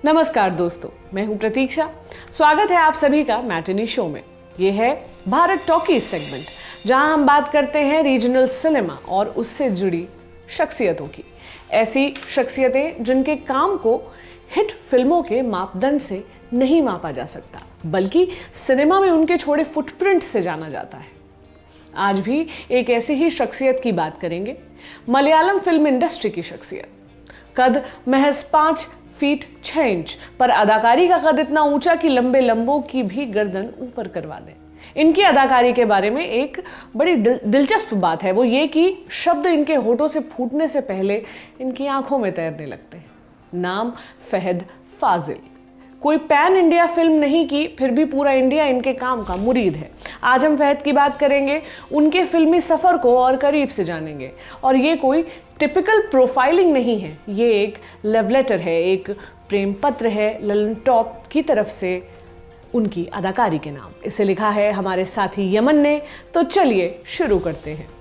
नमस्कार दोस्तों, मैं हूं प्रतीक्षा। स्वागत है आप सभी का मैटिनी शो में। ये है भारत टॉकीज सेगमेंट, जहां हम बात करते हैं रीजनल सिनेमा और उससे जुड़ी शख्सियतों की। ऐसी शख्सियतें जिनके काम को हिट फिल्मों के मापदंड से नहीं मापा जा सकता, बल्कि सिनेमा में उनके छोड़े फुटप्रिंट से जाना जाता है। आज भी एक ऐसी ही शख्सियत की बात करेंगे, मलयालम फिल्म इंडस्ट्री की शख्सियत। कद महज 5 फीट 6 इंच, पर अदाकारी का कद इतना ऊंचा कि लंबे लंबों की भी गर्दन ऊपर करवा दें। इनकी अदाकारी के बारे में एक बड़ी दिलचस्प बात है, वो ये कि शब्द इनके होठों से फूटने से पहले इनकी आंखों में तैरने लगते हैं। नाम फहद फाजिल। कोई पैन इंडिया फिल्म नहीं की, फिर भी पूरा इंडिया इनके काम का मुरीद है। आज हम फहद की बात करेंगे, उनके फिल्मी सफ़र को और करीब से जानेंगे। और ये कोई टिपिकल प्रोफाइलिंग नहीं है, ये एक लव लेटर है, एक प्रेम पत्र है ललन टॉप की तरफ से उनकी अदाकारी के नाम। इसे लिखा है हमारे साथी यमन ने। तो चलिए शुरू करते हैं।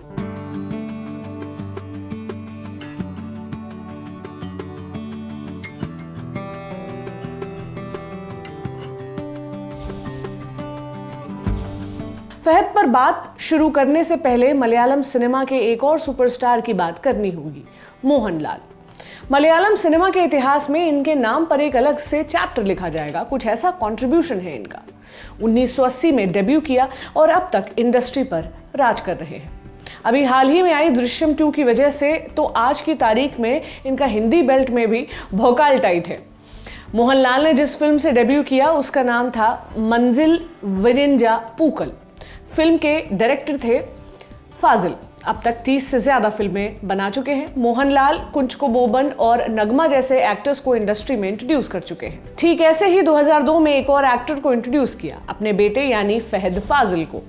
फहद पर बात शुरू करने से पहले मलयालम सिनेमा के एक और सुपरस्टार की बात करनी होगी, मोहनलाल। मलयालम सिनेमा के इतिहास में इनके नाम पर एक अलग से चैप्टर लिखा जाएगा। कुछ ऐसा कंट्रीब्यूशन है इनका। 1980 में डेब्यू किया और अब तक इंडस्ट्री पर राज कर रहे हैं। अभी हाल ही में आई दृश्यम 2 की वजह से तो आज की तारीख में इनका हिंदी बेल्ट में भी भौकाल टाइट है। मोहनलाल ने जिस फिल्म से डेब्यू किया उसका नाम था मंजिल विरिंजा पूकल। फिल्म के डायरेक्टर थे फाजिल। अब तक 30 से ज्यादा फिल्में बना चुके हैं। मोहनलाल कुंचको बोबन और नगमा जैसे एक्टर्स को इंडस्ट्री में इंट्रोड्यूस कर चुके हैं। ठीक ऐसे ही 2002 में एक और एक्टर को इंट्रोड्यूस किया, अपने बेटे यानी फहद फाजिल को।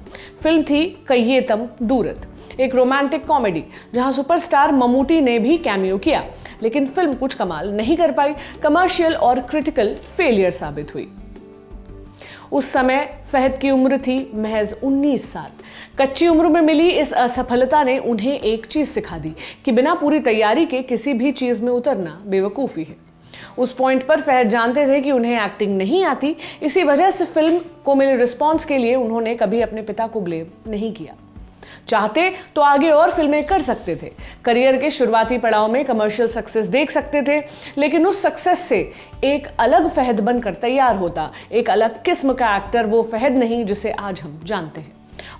फिल्म थी कय्येतम दूरत, एक रोमांटिक कॉमेडी जहां सुपरस्टार ममूटी ने भी कैमियो किया, लेकिन फिल्म कुछ कमाल नहीं कर पाई, कमर्शियल और क्रिटिकल फेलियर साबित हुई। उस समय फहद की उम्र थी महज 19 साल। कच्ची उम्र में मिली इस असफलता ने उन्हें एक चीज सिखा दी कि बिना पूरी तैयारी के किसी भी चीज में उतरना बेवकूफ़ी है। उस पॉइंट पर फहद जानते थे कि उन्हें एक्टिंग नहीं आती। इसी वजह से फिल्म को मिले रिस्पॉन्स के लिए उन्होंने कभी अपने पिता को ब्लेम नहीं किया। चाहते तो आगे और फिल्में कर सकते थे, करियर के शुरुआती पड़ाव में कमर्शियल सक्सेस देख सकते थे, लेकिन उस सक्सेस से एक अलग फहद बनकर तैयार होता, एक अलग किस्म का एक्टर, वो फहद नहीं जिसे आज हम जानते हैं।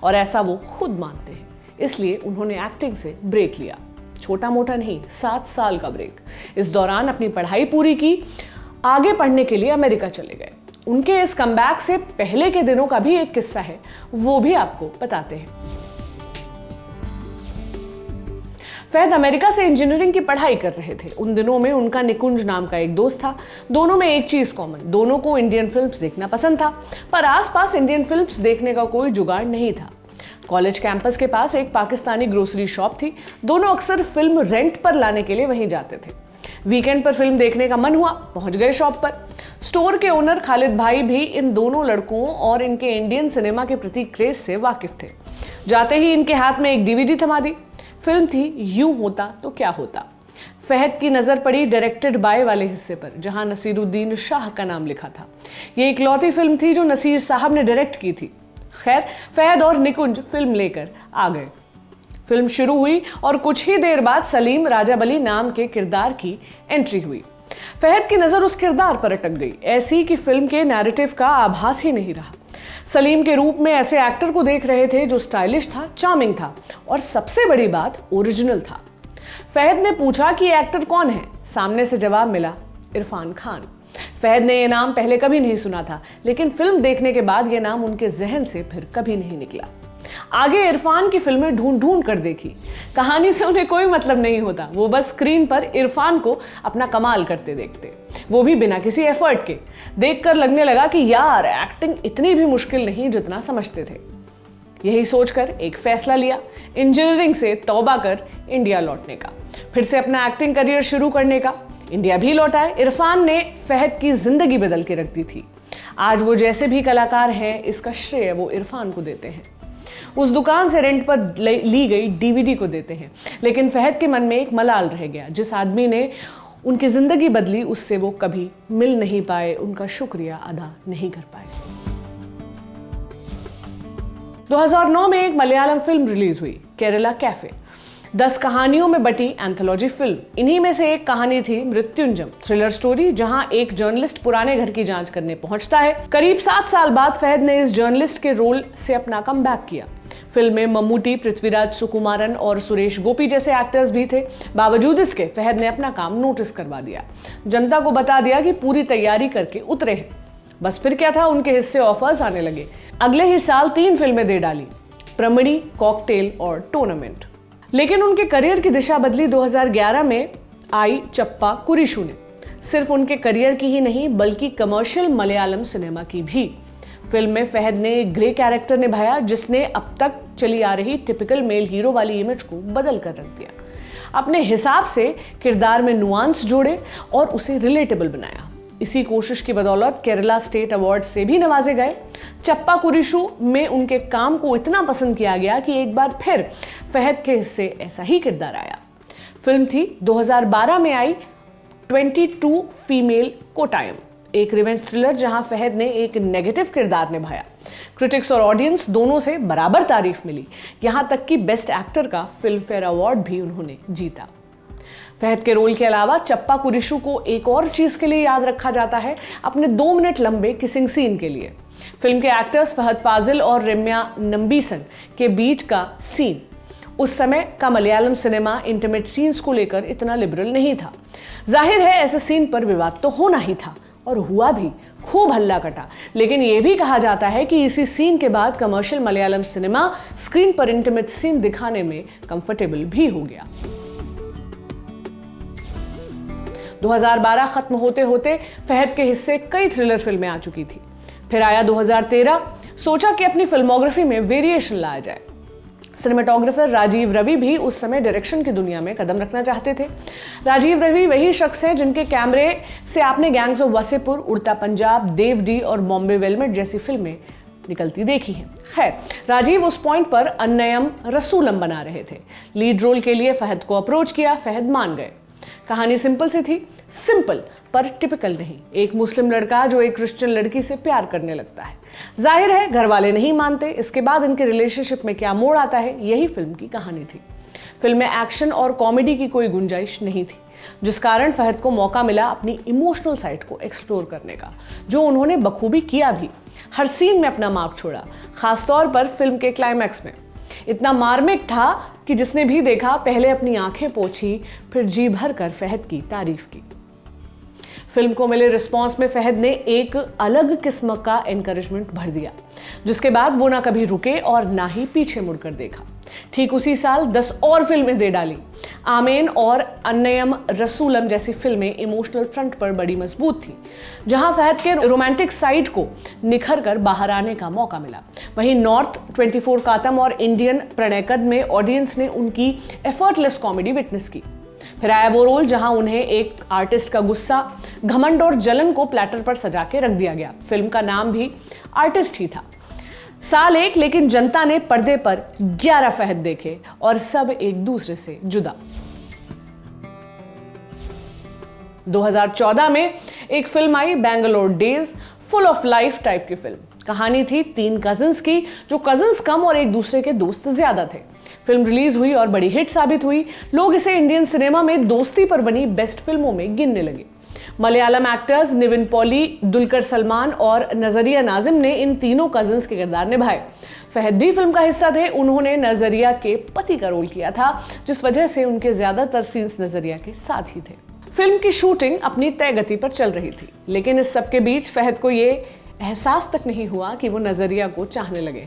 और ऐसा वो खुद मानते हैं। इसलिए उन्होंने एक्टिंग से ब्रेक लिया, छोटा मोटा नहीं, 7 साल का ब्रेक। इस दौरान अपनी पढ़ाई पूरी की, आगे पढ़ने के लिए अमेरिका चले गए। उनके इस कमबैक से पहले के दिनों का भी एक किस्सा है, वो भी आपको बताते हैं। फहद अमेरिका से इंजीनियरिंग की पढ़ाई कर रहे थे। उन दिनों में उनका निकुंज नाम का एक दोस्त था। दोनों में एक चीज कॉमन, दोनों को इंडियन फिल्म्स देखना पसंद था, पर आसपास इंडियन फिल्म्स देखने का कोई जुगाड़ नहीं था। कॉलेज कैंपस के पास एक पाकिस्तानी ग्रोसरी शॉप थी। दोनों अक्सर फिल्म रेंट पर लाने के लिए वहीं जाते थे। वीकेंड पर फिल्म देखने का मन हुआ, पहुंच गए शॉप पर। स्टोर के ओनर खालिद भाई भी इन दोनों लड़कों और इनके इंडियन सिनेमा के प्रति क्रेज से वाकिफ थे। जाते ही इनके हाथ में एक डीवीडी थमा दी। फिल्म थी यूं होता तो क्या होता। फहद की नज़र पड़ी डायरेक्टेड बाय वाले हिस्से पर, जहां नसीरुद्दीन शाह का नाम लिखा था। ये इकलौती फिल्म थी जो नसीर साहब ने डायरेक्ट की थी। खैर, फहद और निकुंज फिल्म लेकर आ गए। फिल्म शुरू हुई और कुछ ही देर बाद सलीम राजाबली नाम के किरदार की एंट्री हुई। फहद की नज़र उस किरदार पर अटक गई, ऐसी कि फिल्म के नैरेटिव का आभास ही नहीं रहा। सलीम के रूप में ऐसे एक्टर को देख रहे थे जो स्टाइलिश था, चार्मिंग था और सबसे बड़ी बात ओरिजिनल था। फहद ने पूछा कि एक्टर कौन है। सामने से जवाब मिला, इरफान खान। फहद ने यह नाम पहले कभी नहीं सुना था, लेकिन फिल्म देखने के बाद यह नाम उनके जहन से फिर कभी नहीं निकला। आगे इरफान की फिल्में ढूंढ ढूंढ कर देखी। कहानी से उन्हें कोई मतलब नहीं होता, वो बस स्क्रीन पर इरफान को अपना कमाल करते देखते, वो भी बिना किसी एफर्ट के। देखकर लगने लगा कि यार, एक्टिंग इतनी भी मुश्किल नहीं जितना समझते थे। यही सोचकर एक फैसला लिया, इंजीनियरिंग से तौबा कर इंडिया लौटने का, फिर से अपना एक्टिंग करियर शुरू करने का। इंडिया भी लौट आए। इरफान ने फहद की जिंदगी बदल के रख दी थी। आज वो जैसे भी कलाकार हैं, इसका श्रेय वो इरफान को देते हैं। उस दुकान से रेंट पर ली गई डीवीडी को देते हैं। लेकिन फहद के मन में एक मलाल रह गया। जिस आदमी ने उनकी जिंदगी बदली, उससे वो कभी मिल नहीं पाए, उनका शुक्रिया अदा नहीं कर पाए। 2009 में एक मलयालम फिल्म रिलीज हुई, केरला कैफे। 10 कहानियों में बटी एंथोलॉजी फिल्म। इन्हीं में से एक कहानी थी मृत्युंजय, थ्रिलर स्टोरी जहां एक जर्नलिस्ट पुराने घर की जांच करने पहुंचता है। करीब 7 साल बाद फहद ने इस जर्नलिस्ट के रोल से अपना कमबैक किया। फिल्म में मम्मूटी, पृथ्वीराज सुकुमारन और सुरेश गोपी जैसे एक्टर्स भी थे। बावजूद इसके फहद ने अपना काम नोटिस करवा दिया, जनता को बता दिया कि पूरी तैयारी करके उतरे हैं। बस फिर क्या था, उनके हिस्से ऑफर्स आने लगे। अगले ही साल 3 फिल्में दे डाली, प्रमणी, कॉकटेल और टूर्नामेंट। लेकिन उनके करियर की दिशा बदली 2011 में आई चप्पा कुरिशु ने। सिर्फ उनके करियर की ही नहीं बल्कि कमर्शियल मलयालम सिनेमा की भी। फिल्म में फहद ने एक ग्रे कैरेक्टर निभाया जिसने अब तक चली आ रही टिपिकल मेल हीरो वाली इमेज को बदल कर रख दिया। अपने हिसाब से किरदार में नुआंस जोड़े और उसे रिलेटेबल बनाया। इसी कोशिश की बदौलत केरला स्टेट अवार्ड से भी नवाजे गए। चप्पा कुरिशु में उनके काम को इतना पसंद किया गया कि एक बार फिर फहद के हिस्से ऐसा ही किरदार आया। फिल्म थी 2012 में आई 22 फीमेल कोटायम, एक रिवेंज थ्रिलर जहां फहद ने एक नेगेटिव किरदार निभाया। क्रिटिक्स और ऑडियंस दोनों से बराबर तारीफ मिली, यहां तक कि बेस्ट एक्टर का फिल्म फेयर अवार्ड भी उन्होंने जीता। फहद के रोल के अलावा चप्पा कुरिशु को एक और चीज के लिए याद रखा जाता है, अपने 2 मिनट लंबे किसिंग सीन के लिए। फिल्म के एक्टर्स फहद फाजिल और रम्या नंबीसन के बीच का सीन, उस समय का मलयालम सिनेमा इंटीमेट सीन्स को लेकर इतना लिबरल नहीं था। जाहिर है ऐसे सीन पर विवाद तो होना ही था और हुआ भी, खूब हल्ला कटा। लेकिन यह भी कहा जाता है कि इसी सीन के बाद कमर्शियल मलयालम सिनेमा स्क्रीन पर इंटीमेट सीन दिखाने में कंफर्टेबल भी हो गया। 2012 खत्म होते होते फहद के हिस्से कई थ्रिलर फिल्में आ चुकी थी। फिर आया 2013, सोचा कि अपनी फिल्मोग्राफी में वेरिएशन लाया जाए। सिनेमेटोग्राफर राजीव रवि भी उस समय डायरेक्शन की दुनिया में कदम रखना चाहते थे। राजीव रवि वही शख्स हैं जिनके कैमरे से आपने गैंग्स ऑफ वासेपुर, उड़ता पंजाब, देव डी और बॉम्बे वेलवेट जैसी फिल्में निकलती देखी हैं। खैर, राजीव उस पॉइंट पर अन्नयम रसूलम बना रहे थे। लीड रोल के लिए फहद को अप्रोच किया, फहद मान गए। कहानी सिंपल सी थी, सिंपल पर टिपिकल नहीं। एक मुस्लिम लड़का जो एक क्रिश्चियन लड़की से प्यार करने लगता है। जाहिर है घर वाले नहीं मानते। इसके बाद इनके रिलेशनशिप में क्या मोड़ आता है, यही फिल्म की कहानी थी। फिल्म में एक्शन और कॉमेडी की कोई गुंजाइश नहीं थी, जिस कारण फहद को मौका मिला अपनी इमोशनल साइड को एक्सप्लोर करने का, जो उन्होंने बखूबी किया भी। हर सीन में अपना मार्क छोड़ा, खासतौर पर फिल्म के क्लाइमैक्स में। इतना मार्मिक था कि जिसने भी देखा पहले अपनी आंखें पोंछी, फिर जी भर कर फहद की तारीफ की। फिल्म को मिले रिस्पांस में फहद ने एक अलग किस्म का एनकरेजमेंट भर दिया, जिसके बाद वो ना कभी रुके और ना ही पीछे मुड़कर देखा। ठीक उसी साल 10 और फिल्में दे डाली। आमेन और अन्नयम रसूलम जैसी फिल्में इमोशनल फ्रंट पर बड़ी मजबूत थी, जहां फहद के रोमांटिक साइड को निखर कर बाहर आने का मौका मिला। वहीं नॉर्थ, 24 कातम और इंडियन प्रणयकद में ऑडियंस ने उनकी एफर्टलेस कॉमेडी विटनेस की। फिर आया वो रोल जहां उन्हें एक आर्टिस्ट का गुस्सा, घमंड और जलन को प्लेटर पर सजा के रख दिया गया। फिल्म का नाम भी आर्टिस्ट ही था। साल एक, लेकिन जनता ने पर्दे पर 11 फहद देखे और सब एक दूसरे से जुदा। 2014 में एक film I, Bangalore days, full of life type की फिल्म। कहानी थी 3 कजिन्स की, जो कजिन्स कम और एक दूसरे के दोस्त ज्यादा थे। फिल्म रिलीज हुई और बड़ी हिट साबित हुई। लोग इसे इंडियन सिनेमा में दोस्ती पर बनी बेस्ट फिल्मों में गिनने लगे। मलयालम एक्टर्स निविन पॉली, दुलकर सलमान और नजरिया नाजिम ने इन तीनों कजिन्स के किरदार निभाए। फहद भी फिल्म का हिस्सा थे। उन्होंने नजरिया के पति का रोल किया था, जिस वजह से उनके ज्यादातर सीन्स नजरिया के साथ ही थे। फिल्म की शूटिंग अपनी तय गति पर चल रही थी, लेकिन इस सब के बीच फहद को ये एहसास तक नहीं हुआ कि वो नजरिया को चाहने लगे।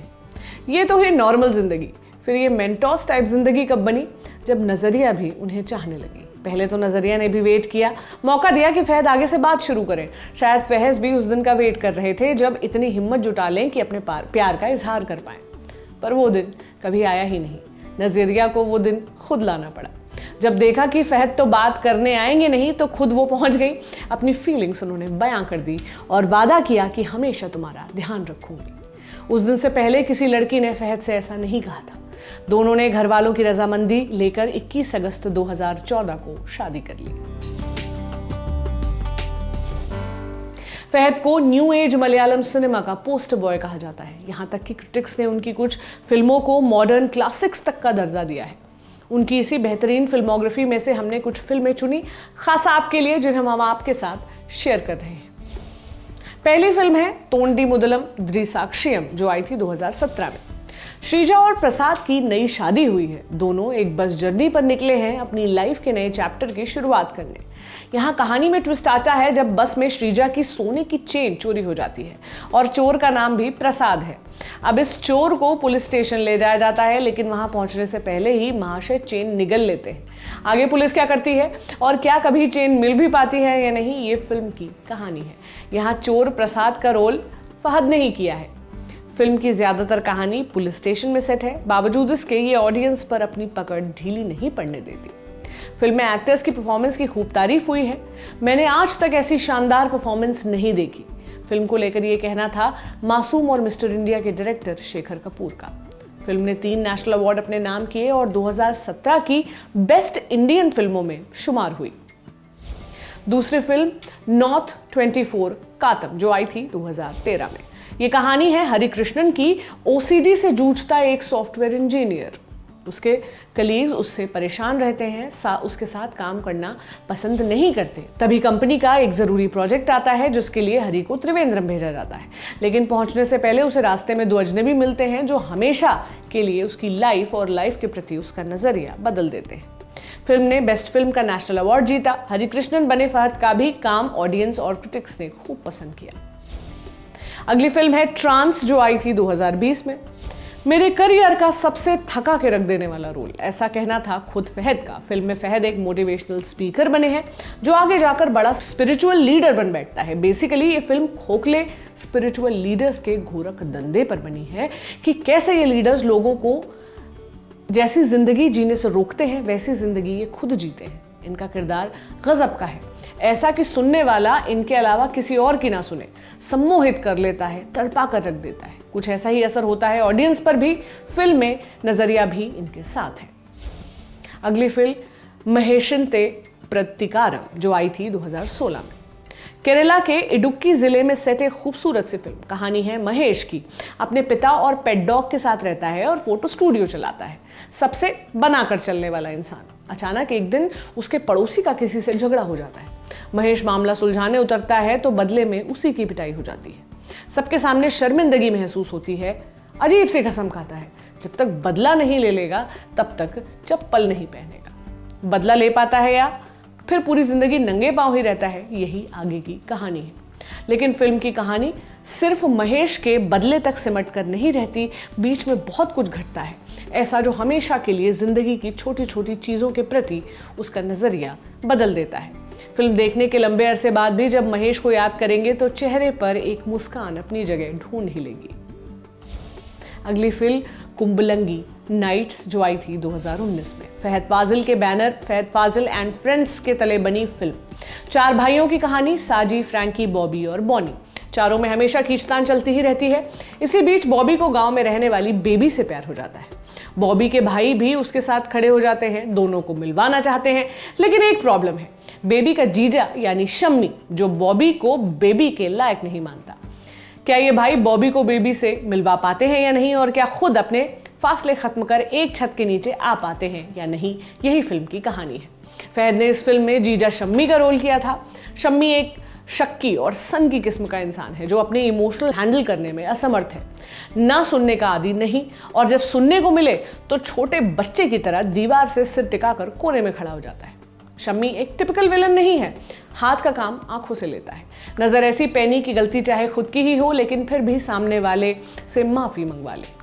ये तो हुई नॉर्मल जिंदगी। फिर ये मेंटोस टाइप जिंदगी कब बनी, जब नजरिया भी उन्हें चाहने लगी। पहले तो नजरिया ने भी वेट किया, मौका दिया कि फहद आगे से बात शुरू करें। शायद फहद भी उस दिन का वेट कर रहे थे जब इतनी हिम्मत जुटा लें कि अपने प्यार का इजहार कर पाएं। पर वो दिन कभी आया ही नहीं। नजरिया को वो दिन खुद लाना पड़ा। जब देखा कि फहद तो बात करने आएंगे नहीं, तो खुद वो पहुंच गई। अपनी फीलिंग्स उन्होंने बयां कर दी और वादा किया कि हमेशा तुम्हारा ध्यान रखूंगी। उस दिन से पहले किसी लड़की ने फहद से ऐसा नहीं कहा था। दोनों ने घर वालों की रजामंदी लेकर 21 अगस्त 2014 को शादी कर ली। फहद को न्यू एज मलयालम सिनेमा का पोस्टर बॉय कहा जाता है। यहाँ तक कि क्रिटिक्स ने उनकी कुछ फिल्मों को मॉडर्न क्लासिक्स तक का दर्जा दिया है। उनकी इसी बेहतरीन फिल्मोग्राफी में से हमने कुछ फिल्में चुनी खास आपके लिए, जिन्हें हम आपके साथ शेयर कर रहे हैं। पहली फिल्म है तोंडी मुदलम द्रिसाक्षियम, जो आई थी 2017 में। श्रीजा और प्रसाद की नई शादी हुई है। दोनों एक बस जर्नी पर निकले हैं अपनी लाइफ के नए चैप्टर की शुरुआत करने। यहाँ कहानी में ट्विस्ट आता है जब बस में श्रीजा की सोने की चेन चोरी हो जाती है और चोर का नाम भी प्रसाद है। अब इस चोर को पुलिस स्टेशन ले जाया जाता है, लेकिन वहां पहुंचने से पहले ही महाशय चेन निगल लेते हैं। आगे पुलिस क्या करती है और क्या कभी चेन मिल भी पाती है या नहीं, ये फिल्म की कहानी है। यहाँ चोर प्रसाद का रोल फहद ने ही किया है। फिल्म की ज्यादातर कहानी पुलिस स्टेशन में सेट है। बावजूद इसके ये ऑडियंस पर अपनी पकड़ ढीली नहीं पड़ने देती। फिल्म में एक्टर्स की परफॉर्मेंस की खूब तारीफ हुई है। मैंने आज तक ऐसी शानदार परफॉर्मेंस नहीं देखी। फिल्म को लेकर ये कहना था मासूम और मिस्टर इंडिया के डायरेक्टर शेखर कपूर का। फिल्म ने 3 नेशनल अवार्ड अपने नाम किए और 2017 की बेस्ट इंडियन फिल्मों में शुमार हुई। दूसरी फिल्म नॉर्थ 24 कातम, जो आई थी 2013 में। ये कहानी है हरिकृष्णन की। ओसीडी से जूझता एक सॉफ्टवेयर इंजीनियर, उसके कलीग्स उससे परेशान रहते हैं, उसके साथ काम करना पसंद नहीं करते। तभी कंपनी का एक ज़रूरी प्रोजेक्ट आता है जिसके लिए हरि को त्रिवेंद्रम भेजा जाता है। लेकिन पहुंचने से पहले उसे रास्ते में 2 अजनबी मिलते हैं जो हमेशा के लिए उसकी लाइफ और लाइफ के प्रति उसका नज़रिया बदल देते हैं। फिल्म ने बेस्ट फिल्म का नेशनल अवार्ड जीता। हरिकृष्णन बने फहद का भी काम ऑडियंस और क्रिटिक्स ने खूब पसंद किया। अगली फिल्म है ट्रांस, जो आई थी 2020 में। मेरे करियर का सबसे थका के रख देने वाला रोल, ऐसा कहना था खुद फहद का। फिल्म में फहद एक मोटिवेशनल स्पीकर बने हैं जो आगे जाकर बड़ा स्पिरिचुअल लीडर बन बैठता है। बेसिकली ये फिल्म खोखले स्पिरिचुअल लीडर्स के घोरक धंधे पर बनी है कि कैसे ये लीडर्स लोगों को जैसी जिंदगी जीने से रोकते हैं वैसी जिंदगी ये खुद जीते हैं। इनका किरदार गजब का है, ऐसा कि सुनने वाला इनके अलावा किसी और की ना सुने, सम्मोहित कर लेता है, तड़पा कर रख देता है। कुछ ऐसा ही असर होता है ऑडियंस पर भी। फिल्म में नजरिया भी इनके साथ है। अगली फिल्म महेशंते प्रतिकारम, जो आई थी 2016 में। केरला के इडुक्की जिले में सेट एक खूबसूरत सी फिल्म। कहानी है महेश की। अपने पिता और पेट डॉग के साथ रहता है और फोटो स्टूडियो चलाता है, सबसे बनाकर चलने वाला इंसान। अचानक एक दिन उसके पड़ोसी का किसी से झगड़ा हो जाता है। महेश मामला सुलझाने उतरता है तो बदले में उसी की पिटाई हो जाती है। सबके सामने शर्मिंदगी महसूस होती है। अजीब सी कसम खाता है, जब तक बदला नहीं ले लेगा तब तक चप्पल नहीं पहनेगा। बदला ले पाता है या फिर पूरी जिंदगी नंगे पांव ही रहता है, यही आगे की कहानी है। लेकिन फिल्म की कहानी सिर्फ महेश के बदले तक सिमट कर नहीं रहती, बीच में बहुत कुछ घटता है ऐसा जो हमेशा के लिए जिंदगी की छोटी छोटी चीजों के प्रति उसका नजरिया बदल देता है। फिल्म देखने के लंबे अरसे बाद भी जब महेश को याद करेंगे तो चेहरे पर एक मुस्कान अपनी जगह ढूंढ ही लेगी। अगली फिल्म कुंबलंगी नाइट्स, जो आई थी 2019 में। फहद फाजिल के banner Fahad Faasil and friends के तले बनी फिल्म। 4 भाइयों की कहानी, साजी, फ्रैंकी, बॉबी और बॉनी। चारों में हमेशा खींचतान चलती ही रहती है। इसी बीच बॉबी को गांव में रहने वाली बेबी से प्यार हो जाता है। बॉबी के भाई भी उसके साथ खड़े हो जाते हैं, दोनों को मिलवाना चाहते हैं। लेकिन एक प्रॉब्लम है, बेबी का जीजा यानी शम्मी, जो बॉबी को बेबी के लायक नहीं मानता। क्या ये भाई बॉबी को बेबी से मिलवा पाते हैं या नहीं, और क्या खुद अपने फासले खत्म कर एक छत के नीचे आ पाते हैं या नहीं, यही फिल्म की कहानी है। फहद ने इस फिल्म में जीजा शम्मी का रोल किया था। शम्मी एक शक्की और सन की किस्म का इंसान है जो अपने इमोशनल हैंडल करने में असमर्थ है, ना सुनने का आदी नहीं, और जब सुनने को मिले तो छोटे बच्चे की तरह दीवार से सिर टिकाकर कोने में खड़ा हो जाता है। शम्मी एक टिपिकल विलन नहीं है, हाथ का काम आंखों से लेता है। नजर ऐसी पैनी की गलती चाहे खुद की ही हो, लेकिन फिर भी सामने वाले से माफी मंगवा ले।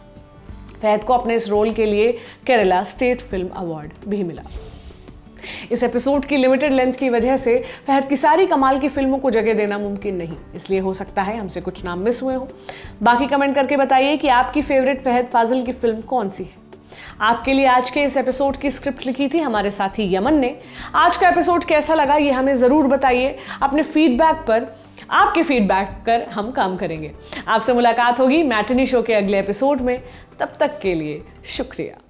फहद को अपने इस रोल के लिए केरला स्टेट फिल्म अवार्ड भी मिला। इस एपिसोड की लिमिटेड लेंथ की वजह से फहद की सारी कमाल की फिल्मों को जगह देना मुमकिन नहीं, इसलिए हो सकता है हमसे कुछ नाम मिस हुए हो। बाकी कमेंट करके बताइए कि आपकी फेवरेट फहद फाजिल की फिल्म कौन सी है। आपके लिए आज के इस एपिसोड की स्क्रिप्ट लिखी थी हमारे साथी यमन ने। आज का एपिसोड कैसा लगा ये हमें ज़रूर बताइए। अपने फीडबैक पर, आपके फीडबैक पर हम काम करेंगे। आपसे मुलाकात होगी मैटिनी शो के अगले एपिसोड में। तब तक के लिए शुक्रिया।